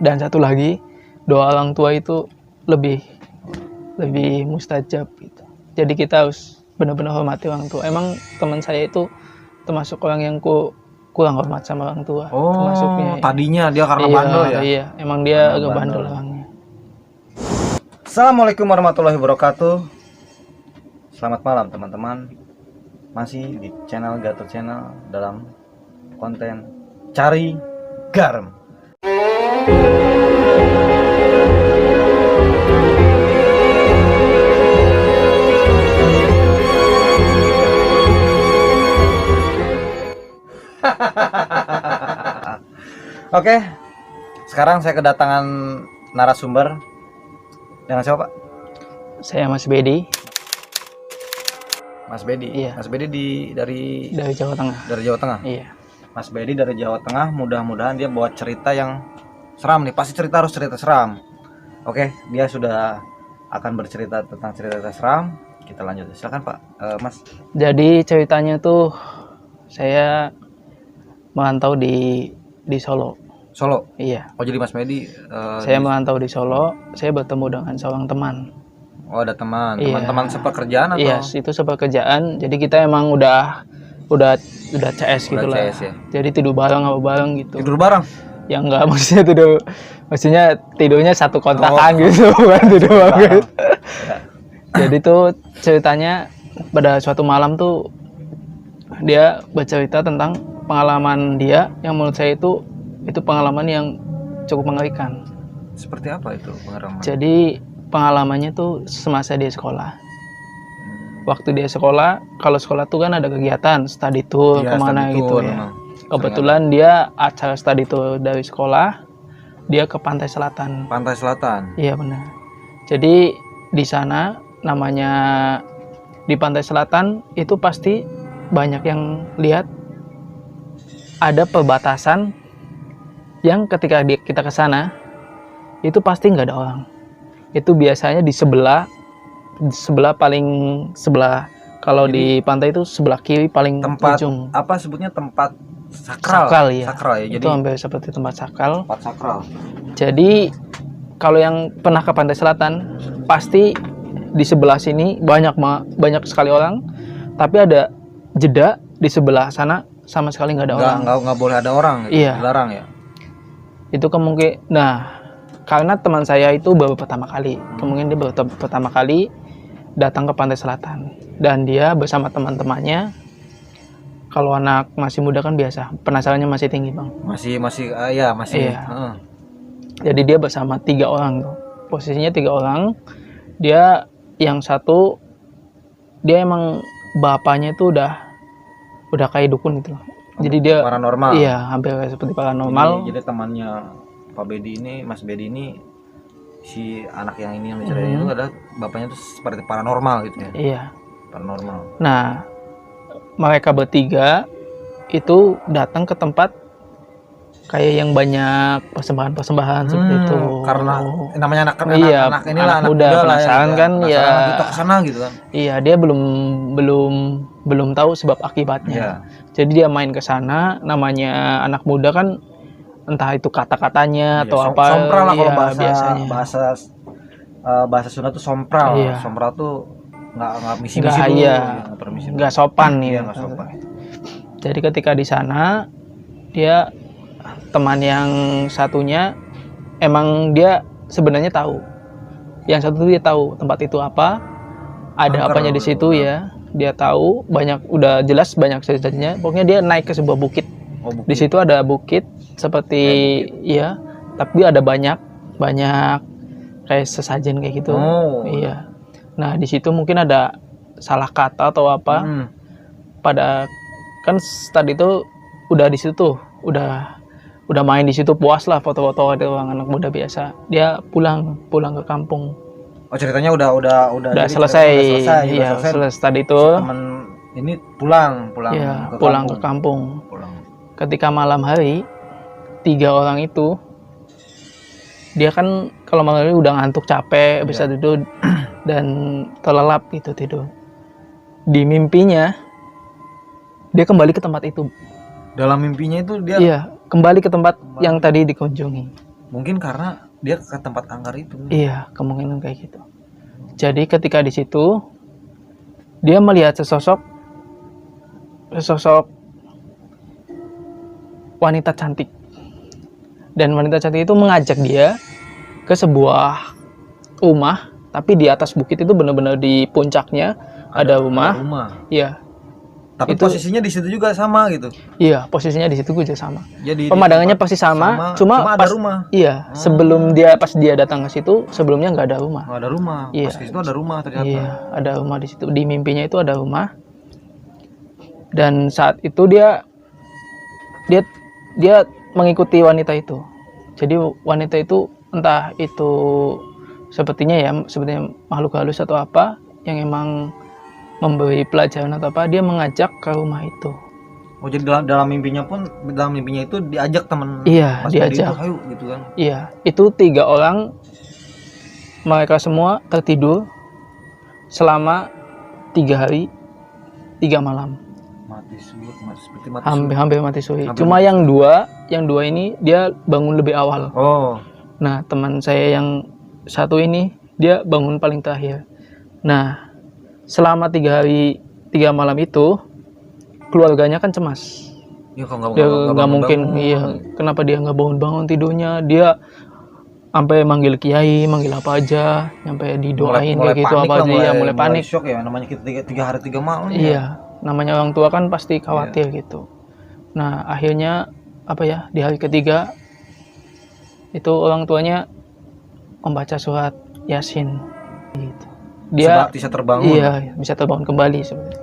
Dan satu lagi, doa orang tua itu lebih mustajab gitu. Jadi kita harus benar-benar hormati orang tua. Emang teman saya itu termasuk orang yang kurang hormat sama orang tua. Termasuknya. Tadinya dia karena bandel ya? Iya, emang dia agak bandel orangnya. Assalamualaikum warahmatullahi wabarakatuh. Selamat malam teman-teman. Masih di channel Gatot Channel dalam konten Cari Garam. Oke, sekarang saya kedatangan narasumber. Dengan siapa, Pak? Saya Mas Bedi. Mas Bedi. Iya. Mas Bedi dari Jawa Tengah. Dari Jawa Tengah. Iya. Mas Bedi dari Jawa Tengah. Mudah-mudahan dia bawa cerita yang seram nih. Pasti harus cerita seram. Oke, dia sudah akan bercerita tentang cerita seram. Kita lanjut. Silakan Pak, Mas. Jadi ceritanya tuh saya merantau di Solo. Solo. Iya. Oh, jadi Mas Bedi. Saya merantau di Solo. Saya bertemu dengan seorang teman. Oh, ada teman. Iya. Teman-teman sepekerjaan atau? Iya, itu sepekerjaan. Jadi kita emang udah CS gitu lah. CS, ya? Jadi tidur bareng gitu. Tidur bareng? Ya enggak, maksudnya tidurnya satu kontrakan gitu, bukan tidur bareng. Jadi tuh ceritanya pada suatu malam tuh dia bercerita tentang pengalaman dia yang menurut saya itu pengalaman yang cukup mengerikan. Seperti apa itu pengalaman? Jadi pengalamannya tuh semasa dia sekolah. Waktu dia sekolah, kalau sekolah tuh kan ada kegiatan study tour kemana gitu ya. Kebetulan dia acara study tour dari sekolah, dia ke Pantai Selatan. Pantai Selatan? Iya benar. Jadi di sana namanya di Pantai Selatan itu pasti banyak yang lihat ada perbatasan yang ketika kita ke sana itu pasti nggak ada orang. Itu biasanya di sebelah paling sebelah, kalau di pantai itu sebelah kiri paling tempat ujung. Apa sebutnya, tempat sakral ya. Sakral ya. Itu hampir seperti tempat sakral. Tempat sakral. Jadi kalau yang pernah ke Pantai Selatan pasti di sebelah sini banyak sekali orang, tapi ada jeda di sebelah sana sama sekali nggak ada orang. Nggak boleh ada orang gitu. Iya. Dilarang ya. Itu kemungkinan. Nah, karena teman saya itu baru pertama kali, kemungkinan dia baru pertama kali datang ke Pantai Selatan, dan dia bersama teman-temannya. Kalau anak masih muda kan biasa, penasarannya masih tinggi, Bang. Masih. Iya. Jadi dia bersama 3 orang tuh. Posisinya 3 orang. Dia yang satu, dia emang bapaknya itu udah kayak dukun gitu. Jadi dia paranormal. Iya, hampir seperti paranormal. Jadi temannya Pak Bedi ini, Mas Bedi ini, si anak yang ini yang diceritain itu adalah bapaknya tuh seperti paranormal gitu ya. Iya. Paranormal. Nah, mereka bertiga itu datang ke tempat kayak yang banyak persembahan seperti itu. Karena namanya anak muda penasaran kan ya. Kita kesana gitu kan. Iya, dia belum tahu sebab akibatnya. Iya. Jadi dia main ke sana, namanya anak muda kan entah itu kata-katanya atau apa. Sompral lah kalau biasanya. Bahasa Sunda tuh sompral. Iya. Sompral tuh nggak misi-misi dulu. Nggak sopan nih. Iya, nggak sopan. Jadi ketika di sana, dia teman yang satunya emang dia sebenarnya tahu. Yang satu dia tahu tempat itu apa, ada apanya di situ ya. Dia tahu udah jelas banyak ceritanya. Pokoknya dia naik ke sebuah bukit. Di situ ada bukit seperti iya, tapi ada banyak kayak sesajen kayak gitu. Iya. Nah, di situ mungkin ada salah kata atau apa. Pada kan tadi itu udah di situ tuh, udah main di situ, puas lah foto-foto, ada orang anak muda biasa. Dia pulang ke kampung. Oh, ceritanya udah selesai. Iya, selesai tadi itu. Temen ini pulang ke kampung. Ketika malam hari, 3 orang itu, dia kan kalau malam hari udah ngantuk, capek, bisa tidur dan terlelap gitu tidur. Di mimpinya dia kembali ke tempat itu. Dalam mimpinya itu dia? Iya, kembali ke tempat yang tadi dikunjungi. Mungkin karena dia ke tempat angker itu. Iya, kemungkinan kayak gitu. Jadi ketika di situ dia melihat sesosok wanita cantik. Dan wanita cantik itu mengajak dia ke sebuah rumah, tapi di atas bukit itu benar-benar di puncaknya ada rumah. Iya. Tapi itu, posisinya di situ juga sama gitu. Iya, posisinya di situ juga sama. Jadi pemandangannya pasti sama, cuma ada rumah. Iya, sebelum pas dia datang ke situ, sebelumnya nggak ada rumah. Nggak ada rumah. Iya. Pas ke situ ada rumah ternyata. Iya, ada rumah di situ. Di mimpinya itu ada rumah. Dan saat itu dia mengikuti wanita itu. Jadi wanita itu entah itu sepertinya makhluk halus atau apa yang emang memberi pelajaran atau apa, dia mengajak ke rumah itu. Oh, jadi dalam mimpinya itu diajak teman. Iya, diajak. Itu, ayo gitu kan. Iya, itu 3 orang, mereka semua tertidur selama 3 hari 3 malam. Hampir mati suri. Cuma yang dua ini dia bangun lebih awal. Oh. Nah, teman saya yang satu ini dia bangun paling terakhir. Nah, selama 3 hari 3 malam itu keluarganya kan cemas. Ya, nggak mungkin. Iya, kenapa dia nggak bangun tidurnya? Dia sampai manggil kiai, manggil apa aja, sampai didoain mulai kayak gitu apa aja, ya mulai panik. Shock ya, namanya kita 3 hari 3 malam. Iya, namanya orang tua kan pasti khawatir gitu. Nah, akhirnya di hari ketiga itu orang tuanya membaca surat Yasin gitu. Dia bisa terbangun. Iya, bisa terbangun kembali sebenarnya.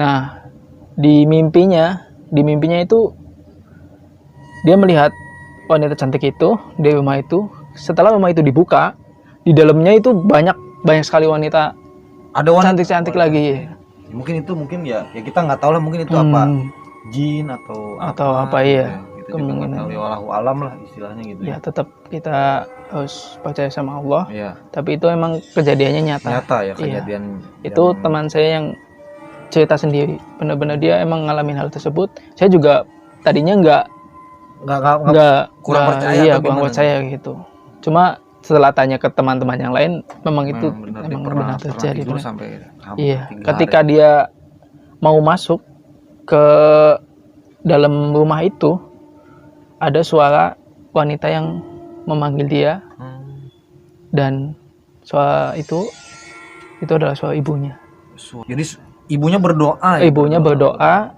Nah, di mimpinya itu dia melihat wanita cantik itu di rumah itu. Setelah rumah itu dibuka, di dalamnya itu banyak sekali wanita. Ada wanita cantik-cantik lagi. Mungkin ya kita nggak tahu lah, mungkin itu apa, jin atau apa ya. Gitu, kemungkinan wallahu alam lah istilahnya gitu. Ya, tetap kita harus percaya sama Allah. Iya. Tapi itu emang kejadiannya nyata ya kejadian. Iya. Itu teman saya yang cerita sendiri. Benar-benar dia emang ngalamin hal tersebut. Saya juga tadinya kurang percaya gitu. Cuma setelah tanya ke teman-teman yang lain, memang itu benar terjadi. Iya. Ketika dia mau masuk ke dalam rumah itu, ada suara wanita yang memanggil dia. Dan suara itu adalah suara ibunya. Jadi ibunya berdoa. Ibunya berdoa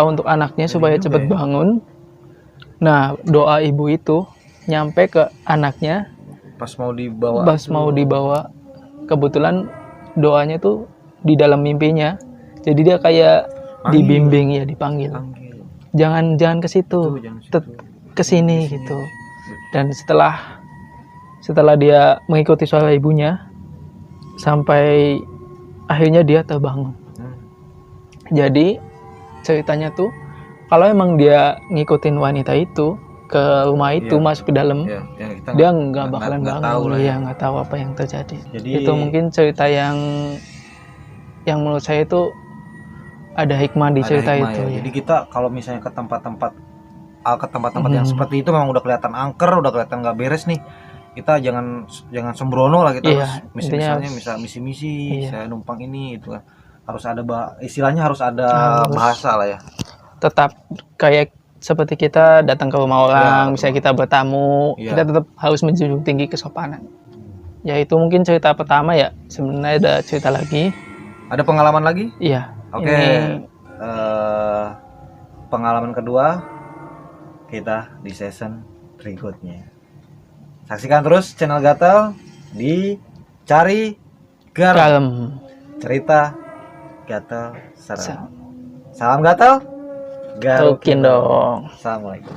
untuk anaknya supaya cepat bangun. Nah, doa ibu itu nyampe ke anaknya pas mau dibawa. Kebetulan doanya tuh di dalam mimpinya. Jadi dia kayak dibimbing ya, dipanggil. Jangan ke situ. Ke sini gitu. Dan setelah dia mengikuti suara ibunya sampai akhirnya dia terbangun. Jadi ceritanya tuh kalau emang dia ngikutin wanita itu ke rumah itu, masuk ke dalam, dia nggak bakalan bangun. Dia nggak tahu apa yang terjadi. Jadi, itu mungkin cerita yang menurut saya itu ada hikmah di cerita itu. Ya. Jadi kita kalau misalnya ke tempat-tempat yang seperti itu memang udah kelihatan angker, udah kelihatan nggak beres nih, kita jangan sembrono lah, kita misalnya misi-misi, saya numpang ini itu kan harus ada istilahnya harus ada bahasa lah ya. Tetap kayak seperti kita datang ke rumah orang, misalnya kita bertamu, kita tetap harus menjunjung tinggi kesopanan. Ya, itu mungkin cerita pertama ya. Sebenarnya ada cerita lagi. Ada pengalaman lagi? Iya. Oke. Pengalaman kedua kita di season berikutnya. Saksikan terus channel Gatel di Cari Garam. Cerita Gatel Serem. Salam Gatel. Garukin dong. Assalamualaikum.